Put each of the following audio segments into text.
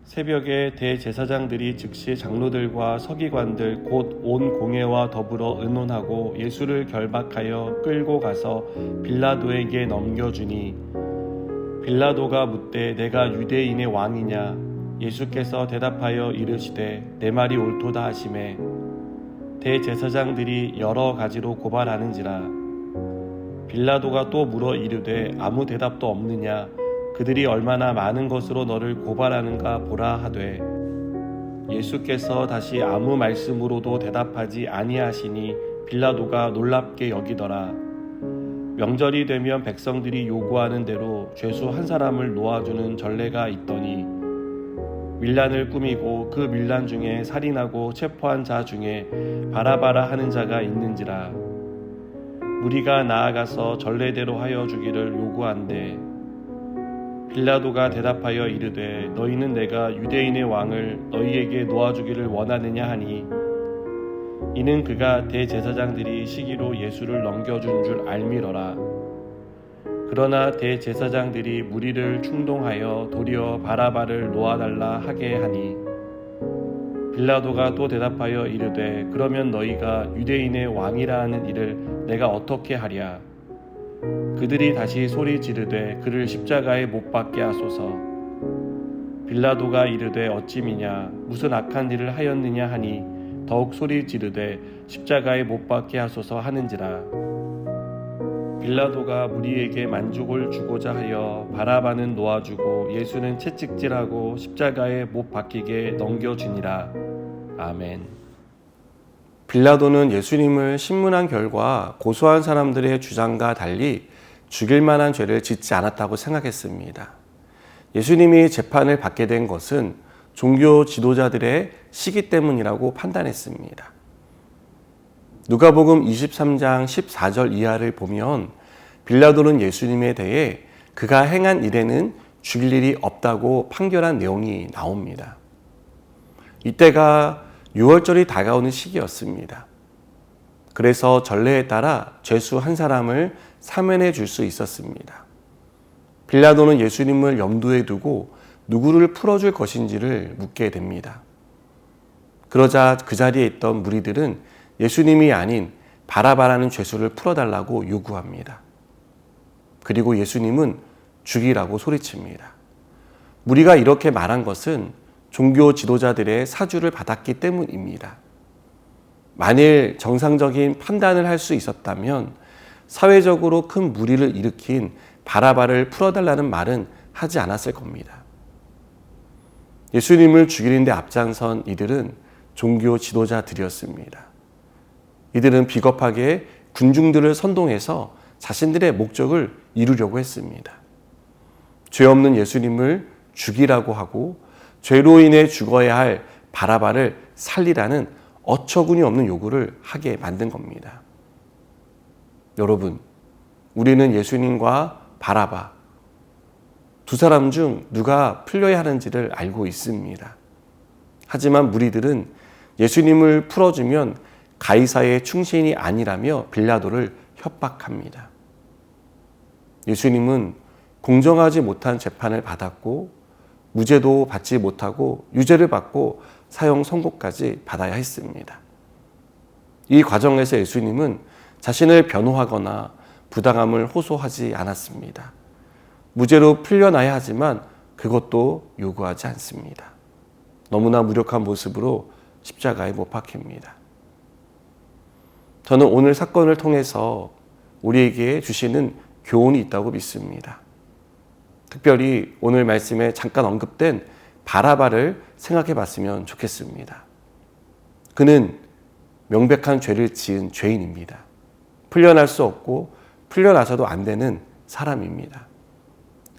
새벽에 대제사장들이 즉시 장로들과 서기관들 곧 온 공회와 더불어 의논하고 예수를 결박하여 끌고 가서 빌라도에게 넘겨주니 빌라도가 묻되 내가 유대인의 왕이냐? 예수께서 대답하여 이르시되 내 말이 옳도다 하시매 대제사장들이 여러 가지로 고발하는지라. 빌라도가 또 물어 이르되 아무 대답도 없느냐? 그들이 얼마나 많은 것으로 너를 고발하는가 보라 하되 예수께서 다시 아무 말씀으로도 대답하지 아니하시니 빌라도가 놀랍게 여기더라. 명절이 되면 백성들이 요구하는 대로 죄수 한 사람을 놓아주는 전례가 있더니 밀란을 꾸미고 그 밀란 중에 살인하고 체포한 자 중에 바라바라 하는 자가 있는지라. 무리가 나아가서 전례대로 하여 주기를 요구한대 빌라도가 대답하여 이르되 너희는 내가 유대인의 왕을 너희에게 놓아주기를 원하느냐 하니 이는 그가 대제사장들이 시기로 예수를 넘겨준 줄 알미러라. 그러나 대제사장들이 무리를 충동하여 도리어 바라바를 놓아달라 하게 하니 빌라도가 또 대답하여 이르되 그러면 너희가 유대인의 왕이라 하는 이를 내가 어떻게 하랴. 그들이 다시 소리 지르되 그를 십자가에 못 박게 하소서. 빌라도가 이르되 어찌미냐 무슨 악한 일을 하였느냐 하니 더욱 소리 지르되 십자가에 못 박게 하소서 하는지라. 빌라도가 무리에게 만족을 주고자 하여 바라바는 놓아주고 예수는 채찍질하고 십자가에 못 박히게 넘겨주니라. 아멘. 빌라도는 예수님을 신문한 결과 고소한 사람들의 주장과 달리 죽일 만한 죄를 짓지 않았다고 생각했습니다. 예수님이 재판을 받게 된 것은 종교 지도자들의 시기 때문이라고 판단했습니다. 누가복음 23장 14절 이하를 보면 빌라도는 예수님에 대해 그가 행한 일에는 죽일 일이 없다고 판결한 내용이 나옵니다. 이때가 유월절이 다가오는 시기였습니다. 그래서 전례에 따라 죄수 한 사람을 사면해 줄 수 있었습니다. 빌라도는 예수님을 염두에 두고 누구를 풀어줄 것인지를 묻게 됩니다. 그러자 그 자리에 있던 무리들은 예수님이 아닌 바라바라는 죄수를 풀어달라고 요구합니다. 그리고 예수님은 죽이라고 소리칩니다. 무리가 이렇게 말한 것은 종교 지도자들의 사주를 받았기 때문입니다. 만일 정상적인 판단을 할 수 있었다면 사회적으로 큰 무리를 일으킨 바라바를 풀어달라는 말은 하지 않았을 겁니다. 예수님을 죽이는 데 앞장선 이들은 종교 지도자들이었습니다. 이들은 비겁하게 군중들을 선동해서 자신들의 목적을 이루려고 했습니다. 죄 없는 예수님을 죽이라고 하고 죄로 인해 죽어야 할 바라바를 살리라는 어처구니 없는 요구를 하게 만든 겁니다. 여러분, 우리는 예수님과 바라바 두 사람 중 누가 풀려야 하는지를 알고 있습니다. 하지만 무리들은 예수님을 풀어주면 가이사의 충신이 아니라며 빌라도를 협박합니다. 예수님은 공정하지 못한 재판을 받았고 무죄도 받지 못하고 유죄를 받고 사형 선고까지 받아야 했습니다. 이 과정에서 예수님은 자신을 변호하거나 부당함을 호소하지 않았습니다. 무죄로 풀려나야 하지만 그것도 요구하지 않습니다. 너무나 무력한 모습으로 십자가에 못 박힙니다. 저는 오늘 사건을 통해서 우리에게 주시는 교훈이 있다고 믿습니다. 특별히 오늘 말씀에 잠깐 언급된 바라바를 생각해 봤으면 좋겠습니다. 그는 명백한 죄를 지은 죄인입니다. 풀려날 수 없고 풀려나서도 안 되는 사람입니다.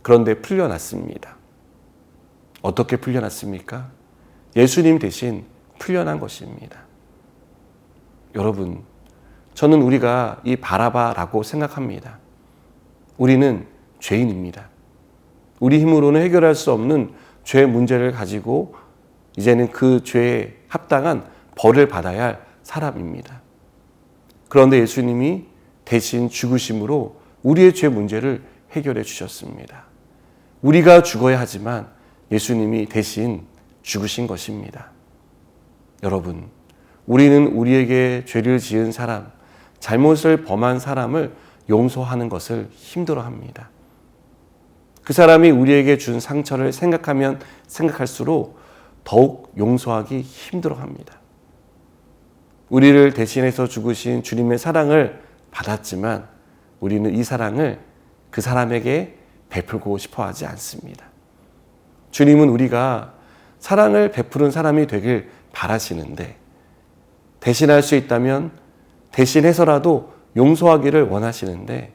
그런데 풀려났습니다. 어떻게 풀려났습니까? 예수님 대신 풀려난 것입니다. 여러분, 저는 우리가 이 바라바라고 생각합니다. 우리는 죄인입니다. 우리 힘으로는 해결할 수 없는 죄 문제를 가지고 이제는 그 죄에 합당한 벌을 받아야 할 사람입니다. 그런데 예수님이 대신 죽으심으로 우리의 죄 문제를 해결해 주셨습니다. 우리가 죽어야 하지만 예수님이 대신 죽으신 것입니다. 여러분, 우리는 우리에게 죄를 지은 사람, 잘못을 범한 사람을 용서하는 것을 힘들어합니다. 그 사람이 우리에게 준 상처를 생각하면 생각할수록 더욱 용서하기 힘들어합니다. 우리를 대신해서 죽으신 주님의 사랑을 받았지만 우리는 이 사랑을 그 사람에게 베풀고 싶어 하지 않습니다. 주님은 우리가 사랑을 베푸는 사람이 되길 바라시는데 대신할 수 있다면 대신해서라도 용서하기를 원하시는데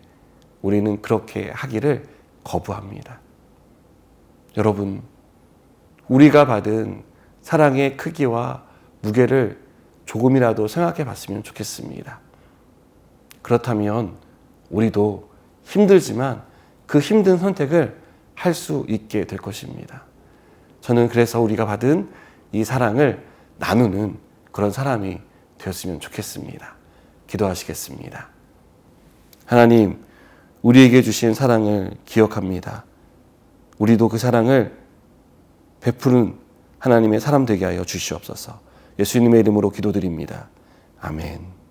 우리는 그렇게 하기를 거부합니다. 여러분, 우리가 받은 사랑의 크기와 무게를 조금이라도 생각해 봤으면 좋겠습니다. 그렇다면 우리도 힘들지만 그 힘든 선택을 할 수 있게 될 것입니다. 저는 그래서 우리가 받은 이 사랑을 나누는 그런 사람이 되었으면 좋겠습니다. 기도하시겠습니다. 하나님, 우리에게 주신 사랑을 기억합니다. 우리도 그 사랑을 베푸는 하나님의 사람 되게 하여 주시옵소서. 예수님의 이름으로 기도드립니다. 아멘.